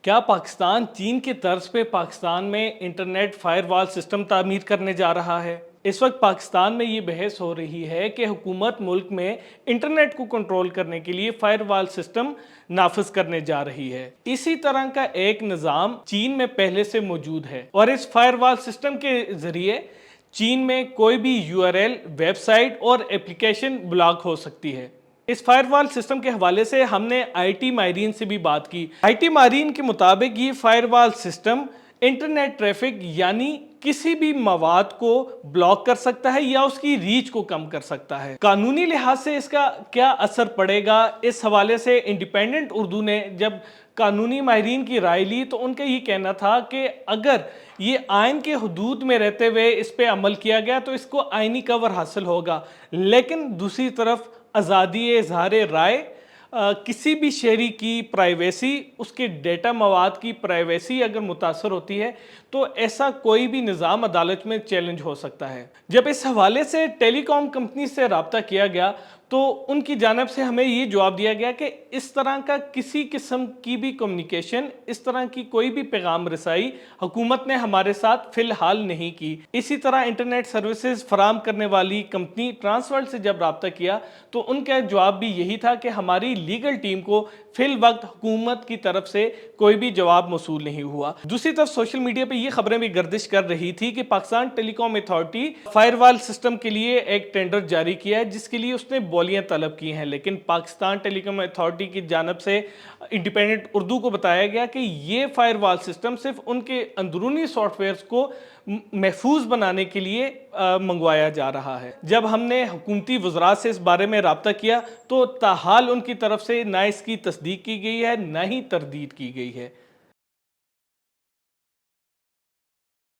کیا پاکستان چین کے طرز پہ پاکستان میں انٹرنیٹ فائر وال سسٹم تعمیر کرنے جا رہا ہے؟ اس وقت پاکستان میں یہ بحث ہو رہی ہے کہ حکومت ملک میں انٹرنیٹ کو کنٹرول کرنے کے لیے فائر وال سسٹم نافذ کرنے جا رہی ہے۔ اسی طرح کا ایک نظام چین میں پہلے سے موجود ہے اور اس فائر وال سسٹم کے ذریعے چین میں کوئی بھی U R L, website اور اپلیکیشن بلاک ہو سکتی ہے۔ اس فائر وال سسٹم کے حوالے سے ہم نے آئی ٹی ماہرین سے بھی بات کی۔ آئی ٹی ماہرین کے مطابق یہ فائر وال سسٹم انٹرنیٹ ٹریفک یعنی کسی بھی مواد کو بلاک کر سکتا ہے یا اس کی ریچ کو کم کر سکتا ہے۔ قانونی لحاظ سے اس کا کیا اثر پڑے گا، اس حوالے سے انڈیپینڈنٹ اردو نے جب قانونی ماہرین کی رائے لی تو ان کا یہ کہنا تھا کہ اگر یہ آئین کے حدود میں رہتے ہوئے اس پہ عمل کیا گیا تو اس کو آئینی کور حاصل ہوگا، لیکن دوسری طرف آزادی اظہار رائے، کسی بھی شہری کی پرائیویسی، اس کے ڈیٹا مواد کی پرائیویسی اگر متاثر ہوتی ہے تو ایسا کوئی بھی نظام عدالت میں چیلنج ہو سکتا ہے۔ جب اس حوالے سے ٹیلی کام کمپنی سے رابطہ کیا گیا تو ان کی جانب سے ہمیں یہ جواب دیا گیا کہ اس طرح کا کسی قسم کی بھی کمیونیکیشن، اس طرح کی کوئی بھی پیغام رسائی حکومت نے ہمارے ساتھ فی الحال نہیں کی۔ اسی طرح انٹرنیٹ سروسز فراہم کرنے والی کمپنی ٹرانس ورلڈ سے جب رابطہ کیا تو ان کا جواب بھی یہی تھا کہ ہماری لیگل ٹیم کو فی الوقت حکومت کی طرف سے کوئی بھی جواب موصول نہیں ہوا۔ دوسری طرف سوشل میڈیا پہ یہ خبریں بھی گردش کر رہی تھی کہ پاکستان ٹیلی کام اتھارٹی فائر وال سسٹم کے لیے ایک ٹینڈر جاری کیا ہے جس کے لیے اس نے بولیاں طلب کی ہیں، لیکن پاکستان ٹیلی کام اتھارٹی کی جانب سے انڈیپینڈنٹ اردو کو بتایا گیا کہ یہ فائر وال سسٹم صرف ان کے اندرونی سافٹ ویئرز کو محفوظ بنانے کے لیے منگوایا جا رہا ہے۔ جب ہم نے حکومتی وزراء سے اس بارے میں رابطہ کیا تو تاحال ان کی طرف سے نہ اس کی تصدیق کی گئی ہے نہ ہی تردید کی گئی ہے۔